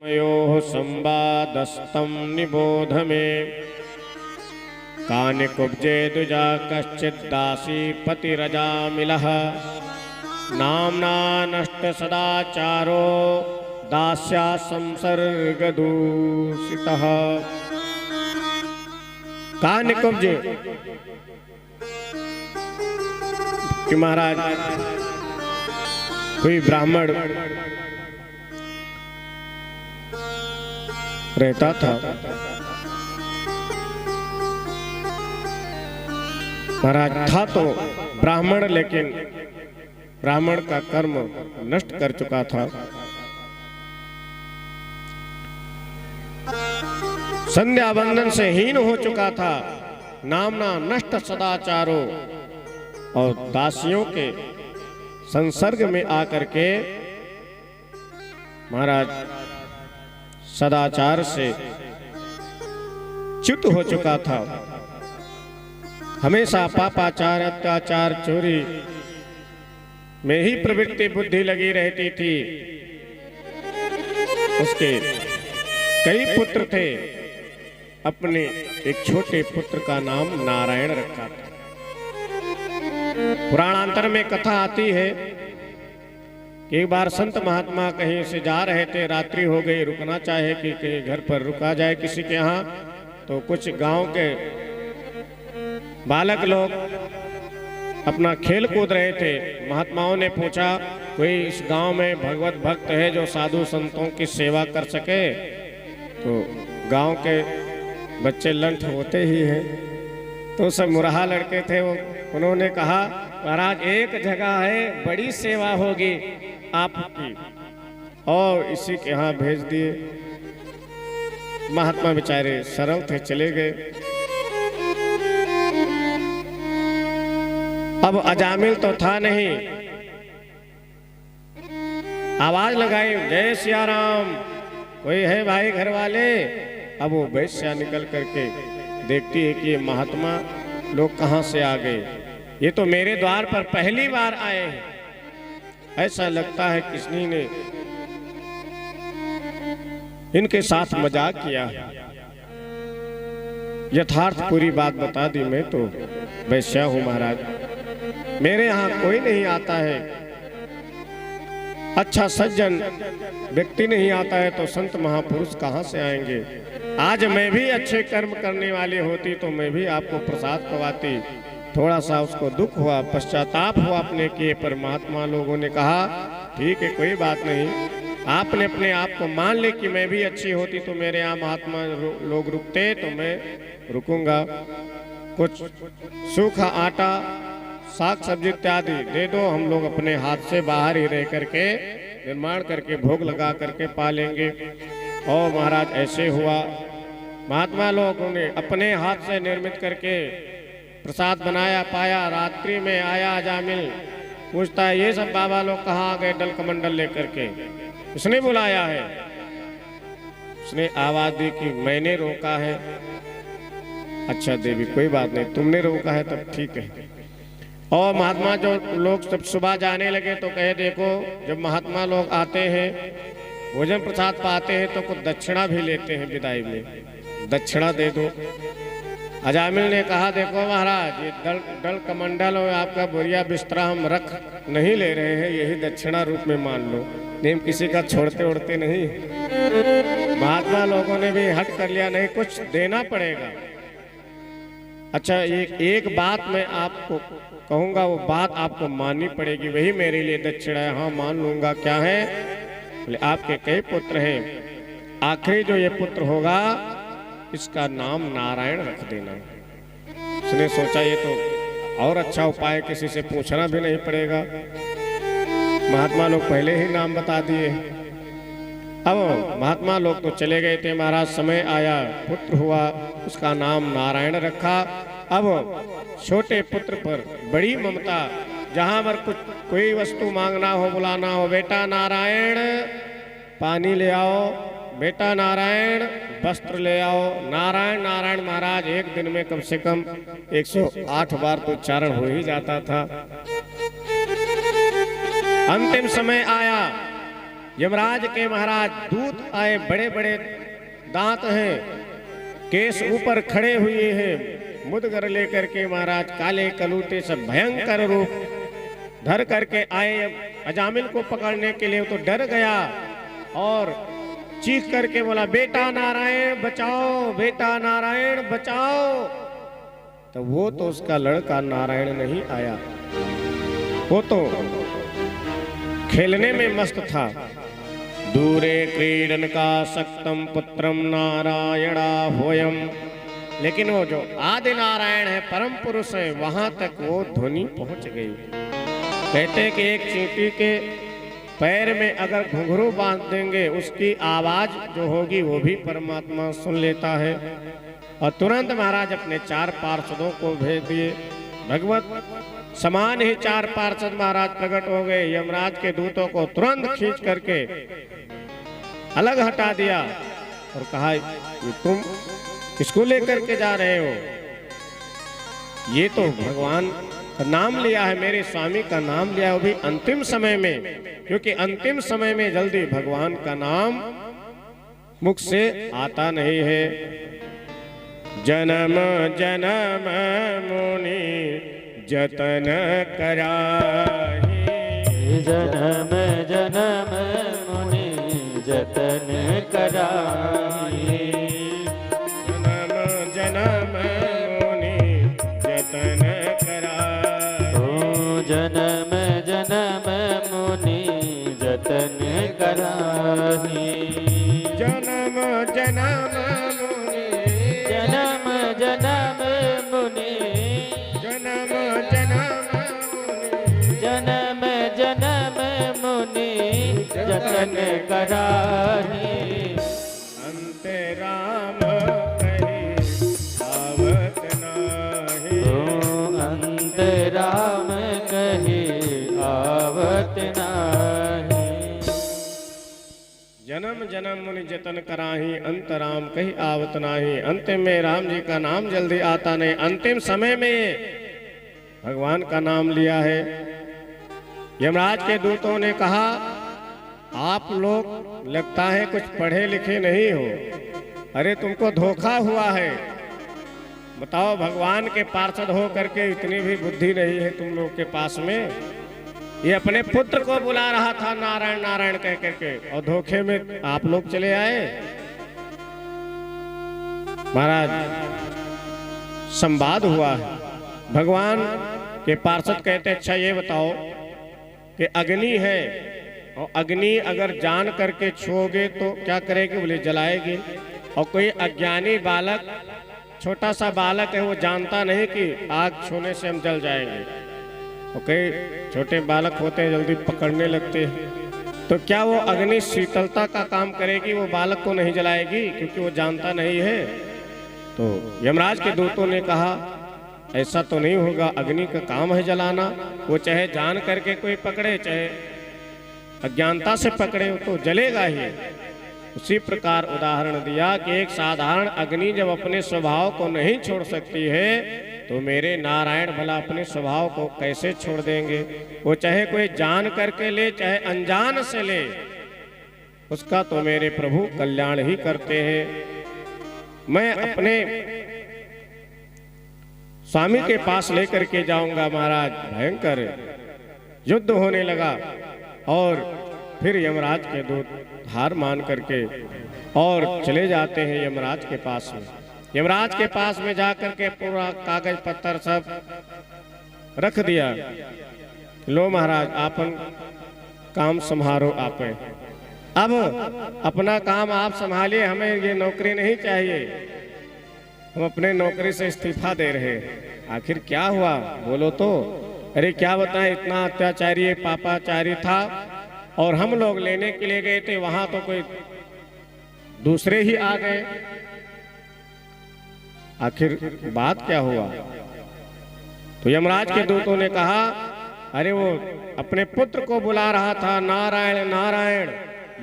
योः संवादस्तं निबोध मे। कानिकुब्जे द्विजा कश्चिद्दासी पतिरजामिलः। नाम्ना नष्ट सदाचारो दास्या संसर्गदूषितः। कानिकुब्ज कि महाराज कोई ब्राह्मण रहता था। महाराज था तो ब्राह्मण, लेकिन ब्राह्मण का कर्म नष्ट कर चुका था। संध्या बंधन से हीन हो चुका था। नामना नष्ट सदाचारो, और दासियों के संसर्ग में आकर के महाराज सदाचार से च्युत हो चुका था। हमेशा पापाचार, अत्याचार, चोरी में ही प्रवृत्ति बुद्धि लगी रहती थी। उसके कई पुत्र थे। अपने एक छोटे पुत्र का नाम नारायण रखा था। पुराणांतर में कथा आती है कि एक बार संत महात्मा कहीं से जा रहे थे, रात्रि हो गई, रुकना चाहे कि कहीं घर पर रुका जाए किसी के यहाँ। तो कुछ गांव के बालक लोग अपना खेल कूद रहे थे। महात्माओं ने पूछा, कोई इस गांव में भगवत भक्त है जो साधु संतों की सेवा कर सके? तो गांव के बच्चे लंठ होते ही हैं, तो सब मुरहा लड़के थे। उन्होंने कहा, महाराज एक जगह है, बड़ी सेवा होगी आपकी, और इसी के यहाँ भेज दिए। महात्मा बेचारे सरल थे, चले गए। अब अजामिल तो था नहीं। आवाज लगाई, जय सिया राम, कोई है भाई घर वाले? अब वो वैश्या निकल करके देखती है कि ये महात्मा लोग कहाँ से आ गए। ये तो मेरे द्वार पर पहली बार आए हैं। ऐसा लगता है किसी ने इनके साथ मजाक किया। यथार्थ पूरी बात बता दी। मैं तो वैश्या हूं महाराज, मेरे यहाँ कोई नहीं आता है। अच्छा सज्जन व्यक्ति नहीं आता है तो संत महापुरुष कहाँ से आएंगे? आज मैं भी अच्छे कर्म करने वाली होती तो मैं भी आपको प्रसाद खवाती। थोड़ा सा उसको दुख हुआ, पश्चाताप हुआ अपने किए पर। महात्मा लोगों ने कहा, ठीक है कोई बात नहीं, आपने अपने आप को मान ले कि मैं भी अच्छी होती तो मेरे यहाँ महात्मा लोग रुकते तो मैं रुकूंगा। कुछ सूखा आटा, साग सब्जी इत्यादि दे दो, हम लोग अपने हाथ से बाहर ही रह करके निर्माण करके भोग लगा करके पालेंगे। और महाराज ऐसे हुआ। महात्मा लोगों ने अपने हाथ से निर्मित करके प्रसाद बनाया, पाया। रात्रि में आया अजामिल, पूछता है, ये सब बाबा लोग कहाँ आ गए डल कमंडल लेकर के? उसने बुलाया है। उसने आवाज दी कि मैंने रोका है। अच्छा देवी कोई बात नहीं, तुमने रोका है तब ठीक है। और महात्मा जो लोग सब सुबह जाने लगे तो कहे, देखो जब महात्मा लोग आते हैं भोजन प्रसाद पाते हैं तो कुछ दक्षिणा भी लेते हैं, विदाई में दक्षिणा दे दो। अजामिल ने कहा, देखो महाराज ये डल कमंडल और आपका बोरिया बिस्तरा हम रख नहीं ले रहे हैं, यही दक्षिणा रूप में मान लो। नेम किसी का छोड़ते उड़ते नहीं। महात्मा लोगों ने भी हट कर लिया, नहीं कुछ देना पड़ेगा। अच्छा एक बात मैं आपको कहूंगा, वो बात आपको माननी पड़ेगी, वही मेरे लिए दक्षिणा है। हाँ मान लूंगा। क्या है? बोले आपके कई पुत्र हैं, आखिरी जो ये पुत्र होगा इसका नाम नारायण रख देना। उसने सोचा ये तो और अच्छा उपाय, किसी से पूछना भी नहीं पड़ेगा। महात्मा लोग पहले ही नाम बता दिए। अब महात्मा लोग तो चले गए थे। महाराज समय आया, पुत्र हुआ, उसका नाम नारायण रखा। अब छोटे पुत्र पर बड़ी ममता। जहां पर कुछ कोई वस्तु मांगना हो, बुलाना हो, बेटा नारायण पानी ले आओ, बेटा नारायण वस्त्र ले आओ, नारायण नारायण। महाराज एक दिन में कम से कम 108 बार तो उच्चारण हो ही जाता था। अंतिम समय आया, यमराज के महाराज दूत आए, बड़े बड़े दांत हैं, केस ऊपर खड़े हुए हैं, मुदगर लेकर के महाराज काले कलूटे से भयंकर रूप धर करके आए अजामिल को पकड़ने के लिए। तो डर गया और चीख करके बोला, बेटा नारायण बचाओ, बेटा नारायण बचाओ। तो वो तो उसका लड़का नारायण नहीं आया, वो तो खेलने में मस्त था। दूरे क्रीडन का सक्तम पुत्रम नारायणा होयम। लेकिन वो जो आदि नारायण है, परम पुरुष है, वहां तक वो ध्वनि पहुंच गई। कहते कि एक चींटी के पैर में अगर घुंघरू बांध देंगे, उसकी आवाज जो होगी वो भी परमात्मा सुन लेता है। और तुरंत महाराज अपने 4 पार्षदों को भेज दिए। भगवत समान ही 4 पार्षद महाराज प्रकट हो गए। यमराज के दूतों को तुरंत खींच करके अलग हटा दिया और कहा, तुम किसको लेकर के जा रहे हो? ये तो भगवान का नाम लिया है, मेरे स्वामी का नाम लिया है, वो भी अंतिम समय में, क्योंकि अंतिम समय में जल्दी भगवान का नाम मुख से आता नहीं है। जन्म जन्म मुनि जतन कराही, जन्म जन्म मुनि जतन कराही, जन्म जन्म मुनि जतन कराही, जन्म जन्म मुनि जतन कराही, जन्म जन्म मुनि, जन्म जन्म मुनि, जन्म जन्म मुनि, जन्म जन्म मुनि जतन कराही। अंत राम कही आवत नाही, अंत राम कही आवत नाही। जन्म जन्म मुनि जतन कराही, अंत राम कही आवत नाही। अंतिम में राम जी का नाम जल्दी आता नहीं, अंतिम समय में भगवान का नाम लिया है। यमराज के दूतों ने कहा, आप लोग लगता है कुछ पढ़े लिखे नहीं हो, अरे तुमको धोखा हुआ है। बताओ, भगवान के पार्षद हो करके इतनी भी बुद्धि नहीं है तुम लोग के पास में। ये अपने पुत्र को बुला रहा था नारायण नारायण कह करके, और धोखे में आप लोग चले आए। महाराज संवाद हुआ है। भगवान के पार्षद कहते, अच्छा ये बताओ कि अग्नि है, और अग्नि अगर जान करके छुओगे तो क्या करेगी? बोले जलाएगी। और कोई अज्ञानी बालक, छोटा सा बालक है, वो जानता नहीं कि आग छूने से हम जल जाएंगे। और कई छोटे बालक होते हैं जल्दी पकड़ने लगते हैं, तो क्या वो अग्नि शीतलता का काम करेगी? वो बालक को नहीं जलाएगी, क्योंकि वो जानता नहीं है। तो यमराज के दूतों ने कहा, ऐसा तो नहीं होगा, अग्नि का काम है जलाना। वो चाहे जान करके कोई पकड़े, चाहे अज्ञानता से पकड़े, तो जलेगा ही। उसी प्रकार उदाहरण दिया कि एक साधारण अग्नि जब अपने स्वभाव को नहीं छोड़ सकती है, तो मेरे नारायण भला अपने स्वभाव को कैसे छोड़ देंगे? वो चाहे कोई जान करके ले, चाहे अनजान से ले, उसका तो मेरे प्रभु कल्याण ही करते हैं। मैं अपने स्वामी के पास लेकर के जाऊंगा। महाराज भयंकर युद्ध होने लगा, और फिर यमराज के दूत हार मान करके और चले जाते हैं यमराज के पास में। यमराज के पास में जाकर के पूरा कागज पत्तर सब रख दिया। लो महाराज, आपन काम संभारो आप। अब अपना काम आप संभालिए, हमें ये नौकरी नहीं चाहिए, हम अपने नौकरी से इस्तीफा दे रहे हैं। आखिर क्या हुआ बोलो तो? अरे क्या बताएं, इतना अत्याचारी पापाचारी था, और हम लोग लेने के लिए गए थे, वहां तो कोई दूसरे ही आ गए। आखिर बात क्या हुआ? तो यमराज के दूतों ने कहा, अरे वो अपने पुत्र को बुला रहा था, नारायण नारायण।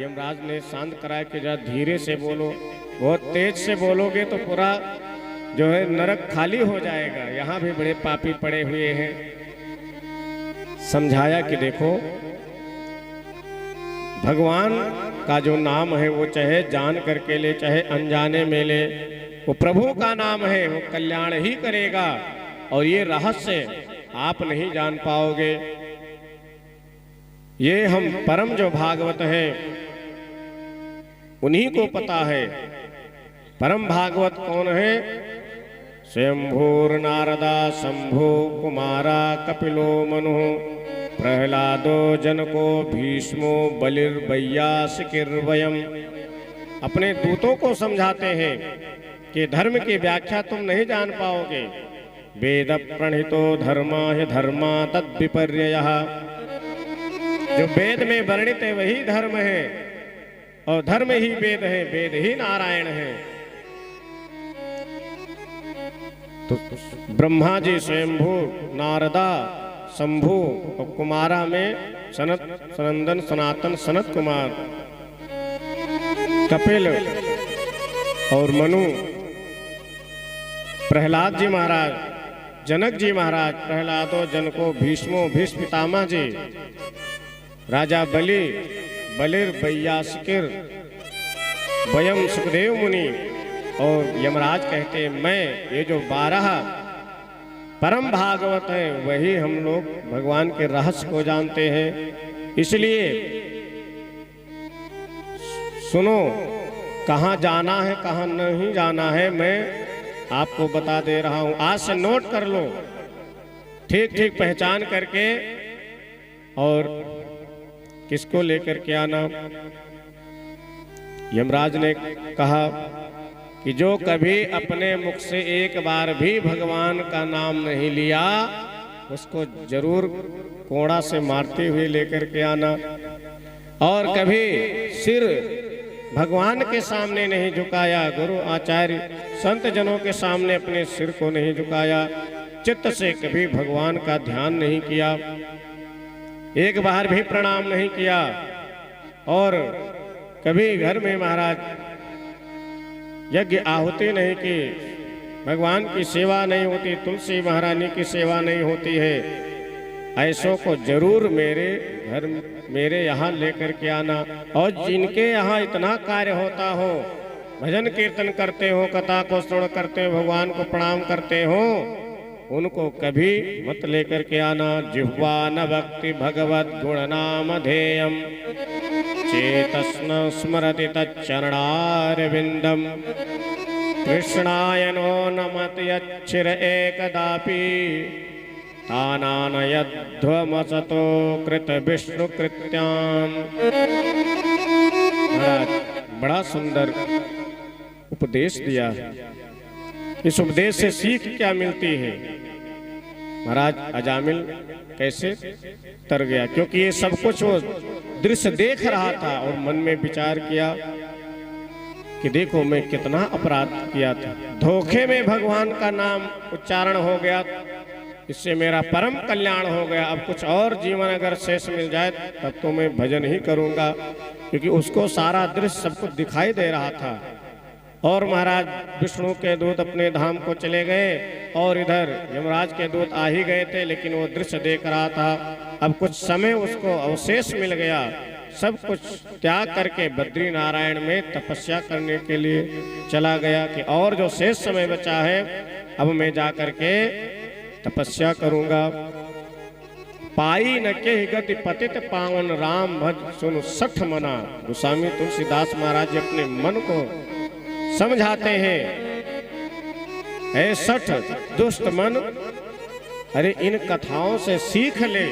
यमराज ने शांत कराया कि जरा धीरे से बोलो, बहुत तेज से बोलोगे तो पूरा जो है नरक खाली हो जाएगा, यहाँ भी बड़े पापी पड़े हुए हैं। समझाया कि देखो, भगवान का जो नाम है वो चाहे जान करके ले चाहे अनजाने में ले, वो प्रभु का नाम है, वो कल्याण ही करेगा। और ये रहस्य आप नहीं जान पाओगे। ये हम परम जो भागवत है उन्हीं को पता है। परम भागवत कौन है? स्वयंभूर नारदा शंभु कुमारा कपिलो मनु प्रहलादो जनको भीष्मो बलिर्वय्यासिकिर्वयम्। अपने दूतों को समझाते हैं कि धर्म की व्याख्या तुम नहीं जान पाओगे। वेद प्रणितो धर्मा हि धर्मा तद विपर्ययः। जो वेद में वर्णित है वही धर्म है और धर्म ही वेद है, वेद ही नारायण है। तो ब्रह्मा जी स्वयंभू, नारदा शंभु और कुमारा में सनंदन सनातन सनत कुमार, कपिल और मनु, प्रहलाद जी महाराज, जनक जी महाराज, प्रहलादो जनको भीष्मो भीष्म पितामह जी, राजा बलि बलिर्वय्यासिकिर वयम सुखदेव मुनि और यमराज कहते हैं मैं। ये जो 12 परम भागवत है वही हम लोग भगवान के रहस्य को जानते हैं। इसलिए सुनो, कहाँ जाना है कहाँ नहीं जाना है मैं आपको बता दे रहा हूं। आज से नोट कर लो, ठीक ठीक पहचान करके, और किसको लेकर के आना। यमराज ने कहा कि जो कभी अपने मुख से एक बार भी भगवान का नाम नहीं लिया उसको जरूर कोड़ा से मारते हुए लेकर के आना। और कभी सिर भगवान के सामने नहीं झुकाया, गुरु आचार्य संत जनों के सामने अपने सिर को नहीं झुकाया, चित्त से कभी भगवान का ध्यान नहीं किया, एक बार भी प्रणाम नहीं किया। और कभी घर में महाराज यज्ञ आहुति नहीं की, भगवान की सेवा नहीं होती, तुलसी महारानी की सेवा नहीं होती है, ऐसों को जरूर मेरे घर मेरे यहाँ लेकर के आना। और जिनके यहाँ इतना कार्य होता हो, भजन कीर्तन करते हो, कथा को श्रवण करते हो, भगवान को प्रणाम करते हो, उनको कभी मत लेकर के आना। जिह्वा न भक्ति भगवत गुण नाम धेयम चेतस्न स्मरति तच्चरणारविंदम कृष्णाय नो नमति यच्छिर एकदापि तानानयध्वमसतो कृत विष्णु कृत्याम। महाराज बड़ा सुंदर उपदेश दिया। इस उपदेश से सीख क्या मिलती है? महाराज अजामिल कैसे तर गया, क्योंकि ये सब कुछ वो दृश्य देख रहा था और मन में विचार किया कि देखो मैं कितना अपराध किया था, धोखे में भगवान का नाम उच्चारण हो गया, इससे मेरा परम कल्याण हो गया। अब कुछ और जीवन अगर शेष मिल जाए तब तो मैं भजन ही करूंगा, क्योंकि उसको सारा दृश्य सब कुछ दिखाई दे रहा था। और महाराज विष्णु के दूत अपने धाम को चले गए और इधर यमराज के दूत आ ही गए थे, लेकिन वो दृश्य देख रहा था। अब कुछ समय उसको अवशेष मिल गया, सब कुछ त्याग करके बद्री नारायण में तपस्या करने के लिए चला गया कि और जो शेष समय बचा है अब मैं जा करके तपस्या करूंगा। पाई न के गति पतित पावन राम भज सुन सठ मना। गोस्वामी तुलसीदास महाराज अपने मन को समझाते हैं, ऐ सठ दुष्ट मन, अरे इन कथाओं से सीख ले।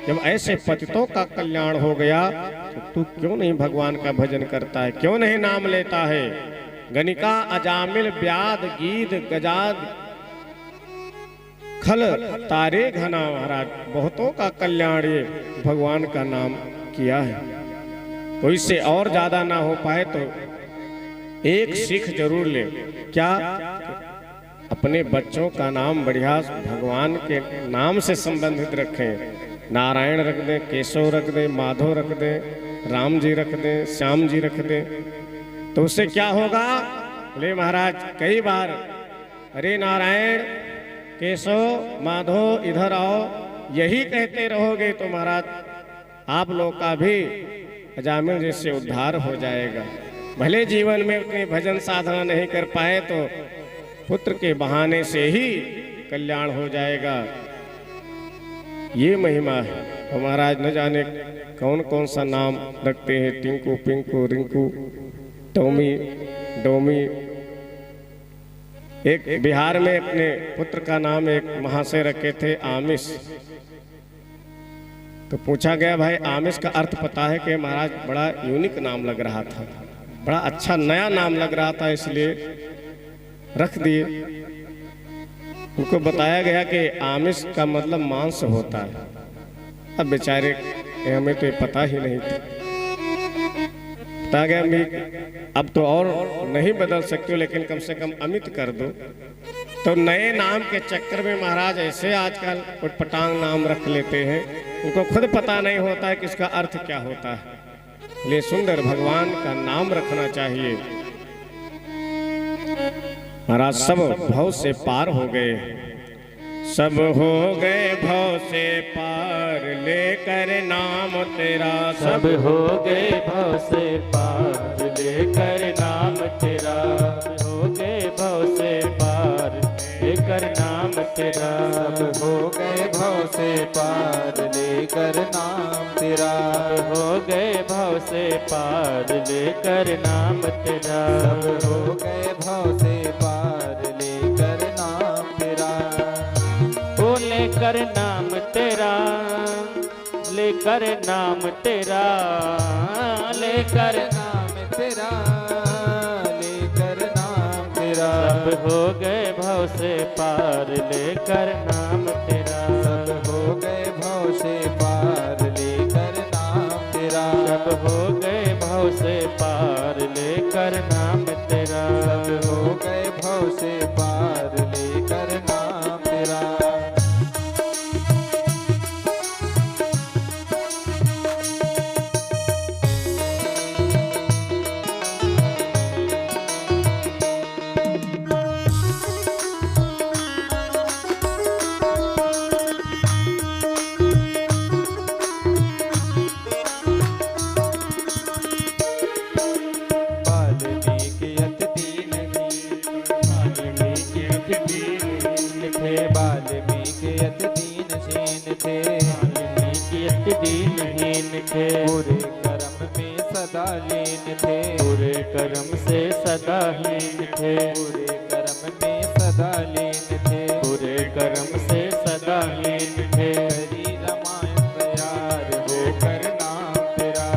जब ऐसे पतितों का कल्याण हो गया तो तू क्यों नहीं भगवान का भजन करता है, क्यों नहीं नाम लेता है? गणिका अजामिल व्याध गीध गजाद खल तारे घना। महाराज बहुतों का कल्याण ये भगवान का नाम किया है। तो इससे और ज्यादा ना हो पाए तो एक सीख जरूर ले। क्या? अपने बच्चों का नाम बढ़िया भगवान के नाम से संबंधित रखें। नारायण रख दें, केशव रख दें, माधव रख दें, राम जी रख दें, श्याम जी रख दें। तो उससे क्या होगा? बोले महाराज कई बार अरे नारायण केशव माधव इधर आओ यही कहते रहोगे तो महाराज आप लोग का भी अजामिल जैसे उद्धार हो जाएगा। भले जीवन में उतनी भजन साधना नहीं कर पाए तो पुत्र के बहाने से ही कल्याण हो जाएगा। ये महिमा है। और महाराज न जाने कौन कौन सा नाम रखते हैं, टिंकू पिंकू रिंकू टोमी डोमी। एक बिहार में अपने पुत्र का नाम एक महाशय रखे थे आमिष। तो पूछा गया भाई आमिष का अर्थ पता है कि महाराज बड़ा यूनिक नाम लग रहा था, बड़ा अच्छा नया नाम लग रहा था, इसलिए रख दिए। उनको बताया गया कि आमिष का मतलब मांस होता है। अब बेचारे हमें तो ये पता ही नहीं था। बताया गया मैं अब तो और नहीं बदल सकते हो, लेकिन कम से कम अमित कर दो। तो नए नाम के चक्कर में महाराज ऐसे आजकल उटपटांग नाम रख लेते हैं, उनको खुद पता नहीं होता है कि इसका अर्थ क्या होता है। इसलिए सुंदर भगवान का नाम रखना चाहिए। महाराज सब भव से पार हो गए, सब हो गए भव से पार, लेकर नाम तेरा। सब हो गए भव से पार, लेकर नाम तेरा। हो गए भव से पार, लेकर नाम तेरा। सब हो गए भव से पार, लेकर नाम तेरा। हो गए भव से पार, लेकर नाम तेरा। सब हो गए भव से पार, लेकर नाम तेरा। ओ लेकर नाम तेरा, लेकर नाम तेरा, लेकर नाम तेरा, लेकर नाम तेरा। सब हो गए भव से पार, लेकर नाम तेरा। सब हो गए भव से पार, लेकर नाम तेरा। सब हो गए भव से पार, लेकर नाम तेरा। सब हो गए भव से पार, लेकर नाम तेरा। वाल्मीकि अति दीनहीन थे। वाल्मीकि अति दीनहीन थे। पूरे कर्म में सदा लीन थे। पूरे कर्म से सदा हीन थे। पूरे कर्म में सदा लीन थे। पूरे कर्म से सदा हीन थे। करी रामायण तैयार होकर नाम तेरा।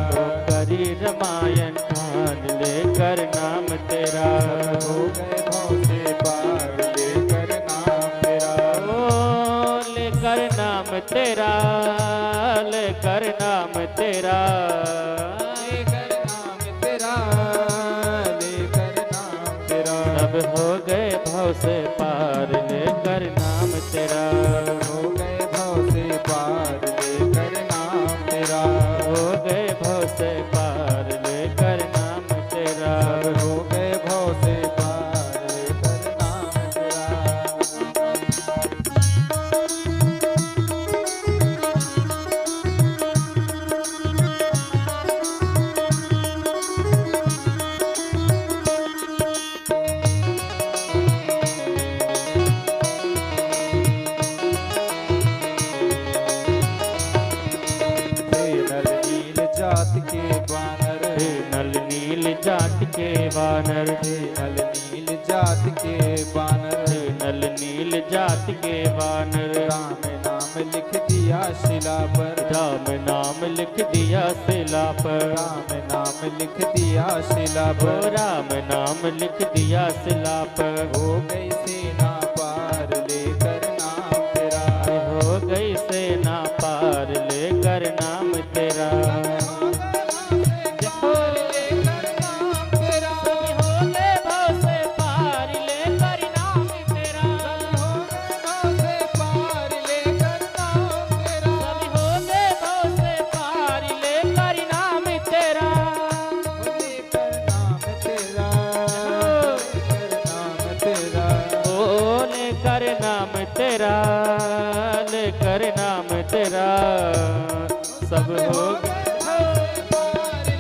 करी रामायण ठान लेकर नाम तेरा। हो गए भव से पार, लेकर नाम तेरा। ओ लेकर नाम तेरा, लेकर नाम तेरा। लेकर नाम तेरा, लेकर नाम तेरा। सब हो गए भव से पार, लेकर नाम तेरा। हो गए भव से पार, लेकर नाम तेरा। हो गए भव से पार, लेकर नाम तेरा। हो गए भव से पार, लेकर नाम तेरा। नल नील जात के बानर। हे नल नील जात के वानर। नल नील जात के बानर। हे नल नील जात के वानर। राम नाम लिख दिया शिला पर। राम नाम लिख दिया शिला पर। राम नाम लिख दिया शिला ओ पर। राम नाम लिख दिया शिला पर। हो गई सेना पार, लेकर नाम तेरा। हो गई सेना पार, लेकर नाम तेरा। लेकर नाम तेरा। हो गए भव से पार, लेकर नाम तेरा। हो गए भव से पार, लेकर नाम तेरा। हो गए भव से पार, लेकर नाम तेरा। लेकर नाम तेरा। लेकर नाम तेरा। ओ लेकर नाम तेरा, लेकर नाम तेरा। सब हो गए पार,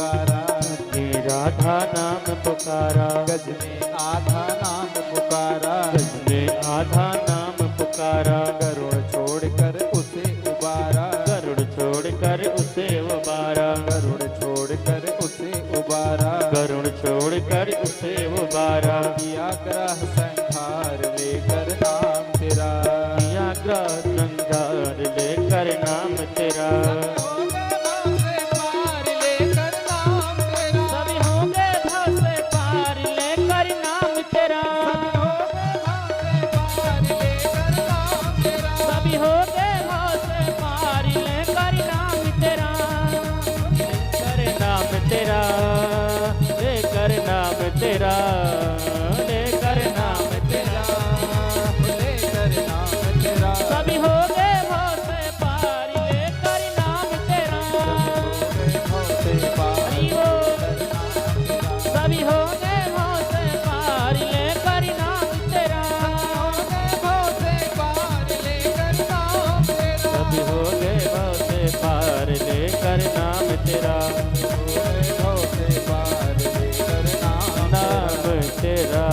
पुकारा, अपनी राधा नाम पुकारा, गज में आधा नाम पुकारा, गज में आधा नाम पुकारा, गरुड़ छोड़कर उसे उबारा, गरुड़ छोड़कर उसे उबारा, गरुड़ छोड़कर उसे उबारा, गरुड़ छोड़कर उसे उबारा, किया ग्रह संहार लेकर नाम तेरा, किया ग्रह संहार लेकर नाम तेरा, सभी होंगे भव से पार लेकर नाम तेरा, सभी होंगे भव से पार लेकर नाम तेरा, लेकर नाम तेरा, लेकर नाम तेरा, लेकर नाम तेरा, लेकर नाम तेरा, सभी होंगे भव से पार लेकर नाम तेरा, हरि बोल। सभी होंगे भव से पार लेकर नाम तेरा, सभी होंगे भव से पार लेकर नाम तेरा, नाम तेरा।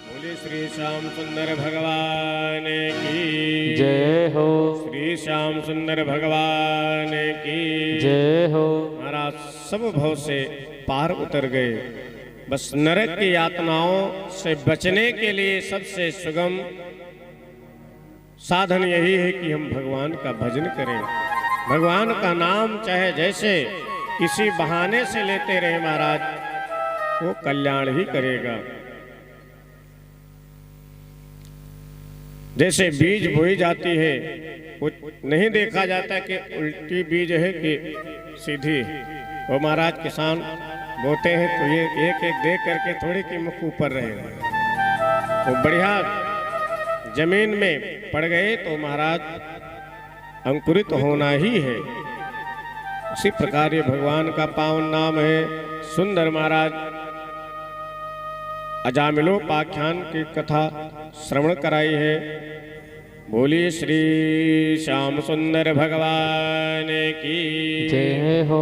बोले श्री श्याम सुंदर भगवान की जय हो, श्री श्याम सुंदर भगवान की जय हो। महाराज सब भव से पार उतर गए। बस नरक की यातनाओं से बचने के लिए सबसे सुगम साधन यही है कि हम भगवान का भजन करें। भगवान का नाम चाहे जैसे किसी बहाने से लेते रहे महाराज, वो कल्याण ही करेगा। जैसे बीज बोई जाती है, वो नहीं देखा जाता कि उल्टी बीज है कि सीधी। वो महाराज किसान बोते हैं तो ये एक एक देख करके थोड़ी की मुख ऊपर रहेगा। वो बढ़िया जमीन में पड़ गए तो महाराज अंकुरित होना ही है। उसी प्रकार ये भगवान का पावन नाम है। सुंदर महाराज अजामिलोपाख्यान की कथा श्रवण कराई है। बोलिए श्री श्याम सुंदर भगवान की जय हो।